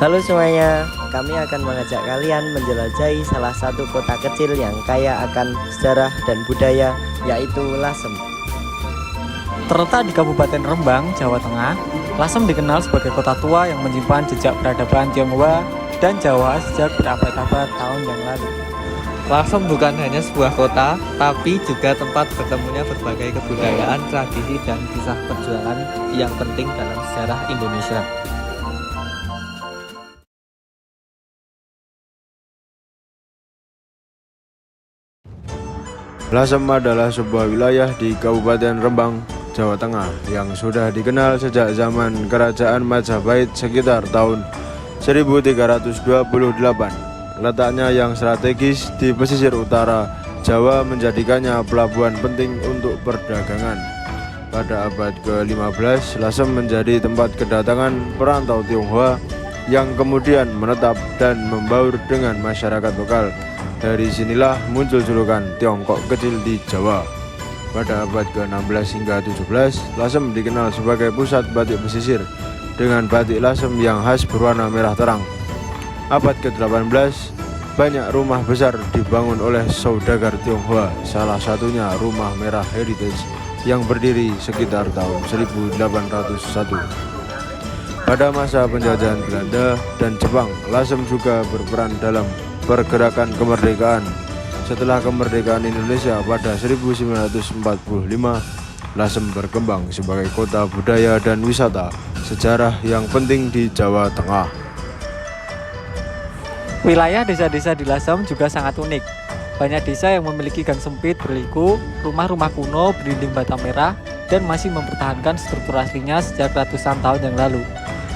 Halo semuanya, kami akan mengajak kalian menjelajahi salah satu kota kecil yang kaya akan sejarah dan budaya, yaitu Lasem. Terletak di Kabupaten Rembang, Jawa Tengah, Lasem dikenal sebagai kota tua yang menyimpan jejak peradaban Tionghoa dan Jawa sejak berabad-abad tahun yang lalu. Lasem bukan hanya sebuah kota, tapi juga tempat bertemunya berbagai kebudayaan, tradisi, dan kisah perjuangan yang penting dalam sejarah Indonesia. Lasem adalah sebuah wilayah di Kabupaten Rembang, Jawa Tengah yang sudah dikenal sejak zaman Kerajaan Majapahit sekitar tahun 1328. Letaknya yang strategis di pesisir utara Jawa menjadikannya pelabuhan penting untuk perdagangan. Pada abad ke-15, Lasem menjadi tempat kedatangan perantau Tionghoa yang kemudian menetap dan membaur dengan masyarakat lokal. Dari sinilah muncul julukan Tiongkok kecil di Jawa. Pada abad ke-16 hingga 17, Lasem dikenal sebagai pusat batik pesisir dengan batik Lasem yang khas berwarna merah terang. Abad ke-18, banyak rumah besar dibangun oleh saudagar Tionghoa, salah satunya Rumah Merah Heritage yang berdiri sekitar tahun 1801. Pada masa penjajahan Belanda dan Jepang, Lasem juga berperan dalam pergerakan kemerdekaan. Setelah kemerdekaan Indonesia pada 1945, Lasem berkembang sebagai kota budaya dan wisata sejarah yang penting di Jawa Tengah. Wilayah desa-desa di Lasem juga sangat unik. Banyak desa yang memiliki gang sempit berliku, rumah-rumah kuno berdinding bata merah, dan masih mempertahankan struktur aslinya sejak ratusan tahun yang lalu.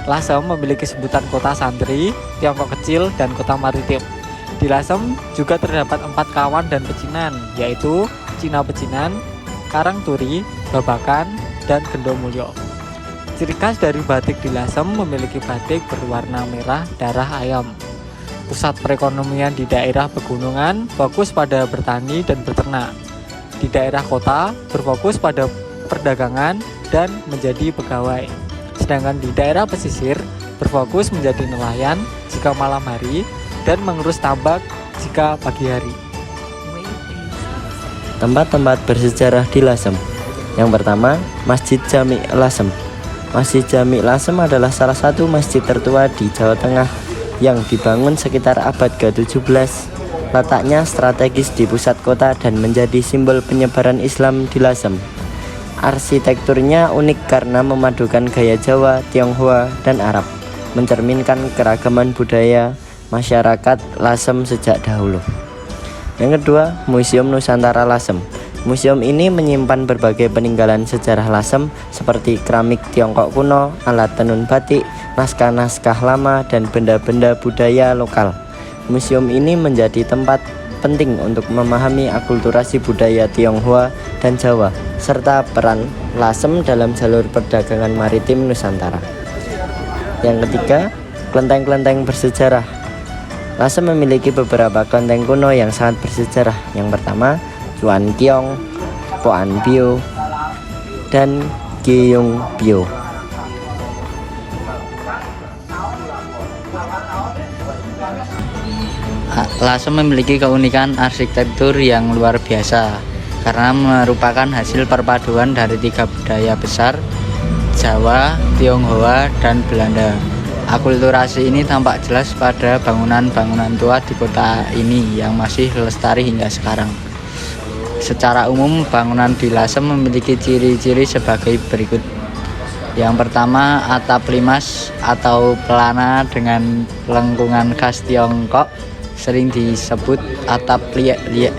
Lasem memiliki sebutan kota santri, Tiongkok kecil, dan kota maritim. Di Lasem juga terdapat 4 kawan dan pecinan, yaitu Cina Pecinan, Karangturi, Babakan, dan Gendomulyo. Ciri khas dari batik di Lasem memiliki batik berwarna merah darah ayam. Pusat perekonomian di daerah pegunungan fokus pada bertani dan beternak. Di daerah kota berfokus pada perdagangan dan menjadi pegawai. Sedangkan di daerah pesisir berfokus menjadi nelayan jika malam hari dan mengurus tambak jika pagi hari. Tempat-tempat bersejarah di Lasem. Yang pertama, Masjid Jami Lasem. Masjid Jami Lasem adalah salah satu masjid tertua di Jawa Tengah yang dibangun sekitar abad ke-17. Letaknya strategis di pusat kota dan menjadi simbol penyebaran Islam di Lasem. Arsitekturnya unik karena memadukan gaya Jawa, Tionghoa, dan Arab, mencerminkan keragaman budaya masyarakat Lasem sejak dahulu. Yang kedua, Museum Nusantara Lasem. Museum ini menyimpan berbagai peninggalan sejarah Lasem seperti keramik Tiongkok kuno, alat tenun batik, naskah-naskah lama, dan benda-benda budaya lokal. Museum ini menjadi tempat penting untuk memahami akulturasi budaya Tionghoa dan Jawa, serta peran Lasem dalam jalur perdagangan maritim Nusantara. Yang ketiga, kelenteng-kelenteng bersejarah. Lasem memiliki beberapa kelenteng kuno yang sangat bersejarah. Yang pertama, Cuan Kiong, Poan Bio, dan Gyeong Bio. Lasem memiliki keunikan arsitektur yang luar biasa karena merupakan hasil perpaduan dari 3 budaya besar, Jawa, Tionghoa, dan Belanda. Akulturasi ini tampak jelas pada bangunan-bangunan tua di kota ini yang masih lestari hingga sekarang. Secara umum, bangunan di Lasem memiliki ciri-ciri sebagai berikut. Yang pertama, atap limas atau pelana dengan lengkungan khas Tiongkok, sering disebut atap liek-liek.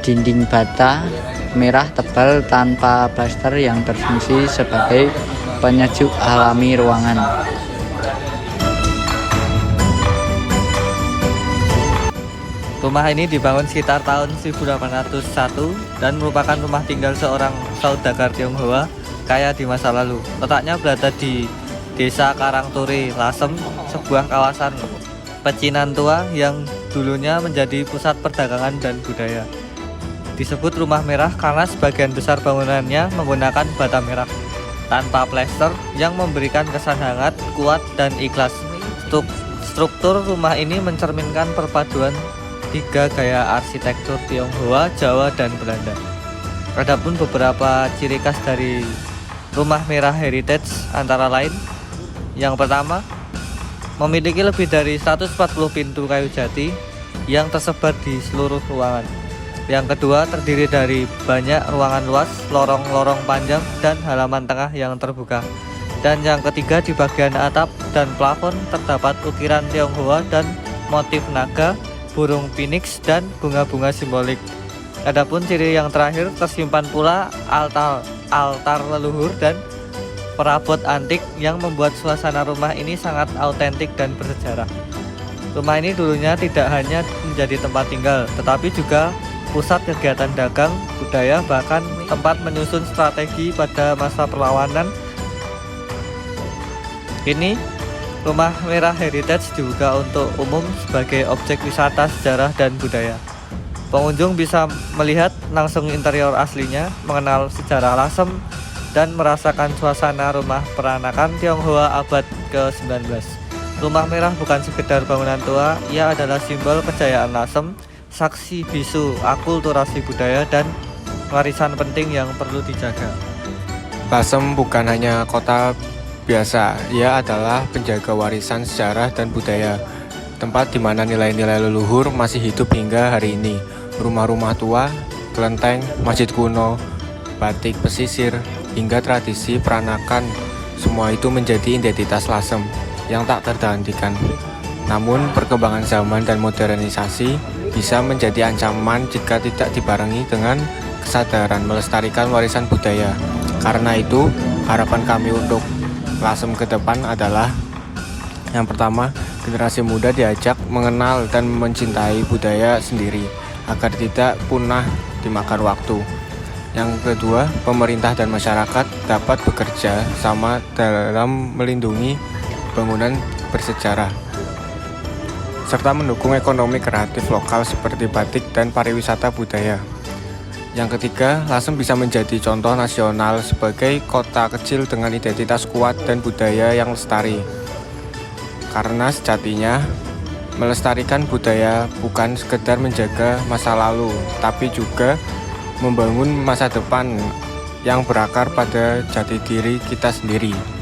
Dinding bata merah tebal tanpa plaster yang berfungsi sebagai penyejuk alami ruangan. Rumah ini dibangun sekitar tahun 1801 dan merupakan rumah tinggal seorang saudagar Tionghoa kaya di masa lalu. Letaknya berada di Desa Karangturi, Lasem, sebuah kawasan pecinan tua yang dulunya menjadi pusat perdagangan dan budaya. Disebut rumah merah karena sebagian besar bangunannya menggunakan bata merah tanpa plester yang memberikan kesan hangat, kuat, dan ikhlas. Struktur rumah ini mencerminkan perpaduan tiga gaya arsitektur Tionghoa, Jawa, dan Belanda. Adapun beberapa ciri khas dari rumah merah heritage antara lain: yang pertama, memiliki lebih dari 140 pintu kayu jati yang tersebar di seluruh ruangan. Yang kedua, terdiri dari banyak ruangan luas, lorong-lorong panjang, dan halaman tengah yang terbuka. Dan yang ketiga, di bagian atap dan plafon terdapat ukiran Tionghoa dan motif naga, burung phoenix, dan bunga-bunga simbolik. Adapun ciri yang terakhir, tersimpan pula altar leluhur dan perabot antik yang membuat suasana rumah ini sangat autentik dan bersejarah. Rumah ini dulunya tidak hanya menjadi tempat tinggal, tetapi juga pusat kegiatan dagang, budaya, bahkan tempat menyusun strategi pada masa perlawanan. Ini rumah merah heritage dibuka untuk umum sebagai objek wisata sejarah dan budaya. Pengunjung bisa melihat langsung interior aslinya, mengenal sejarah Lasem, dan merasakan suasana rumah peranakan Tionghoa abad ke-19. Rumah merah bukan sekedar bangunan tua, ia adalah simbol kejayaan Lasem, saksi bisu akulturasi budaya, dan warisan penting yang perlu dijaga. Lasem bukan hanya kota biasa, ia adalah penjaga warisan sejarah dan budaya, tempat di mana nilai-nilai leluhur masih hidup hingga hari ini. Rumah-rumah tua, kelenteng, masjid kuno, batik pesisir, hingga tradisi peranakan, semua itu menjadi identitas Lasem yang tak tergantikan. Namun perkembangan zaman dan modernisasi bisa menjadi ancaman jika tidak dibarengi dengan kesadaran melestarikan warisan budaya. Karena itu, harapan kami untuk Lasem ke depan adalah: yang pertama, generasi muda diajak mengenal dan mencintai budaya sendiri agar tidak punah dimakan waktu. Yang kedua, pemerintah dan masyarakat dapat bekerja sama dalam melindungi bangunan bersejarah serta mendukung ekonomi kreatif lokal seperti batik dan pariwisata budaya. Yang ketiga, Lasem bisa menjadi contoh nasional sebagai kota kecil dengan identitas kuat dan budaya yang lestari. Karena sejatinya, melestarikan budaya bukan sekedar menjaga masa lalu, tapi juga membangun masa depan yang berakar pada jati diri kita sendiri.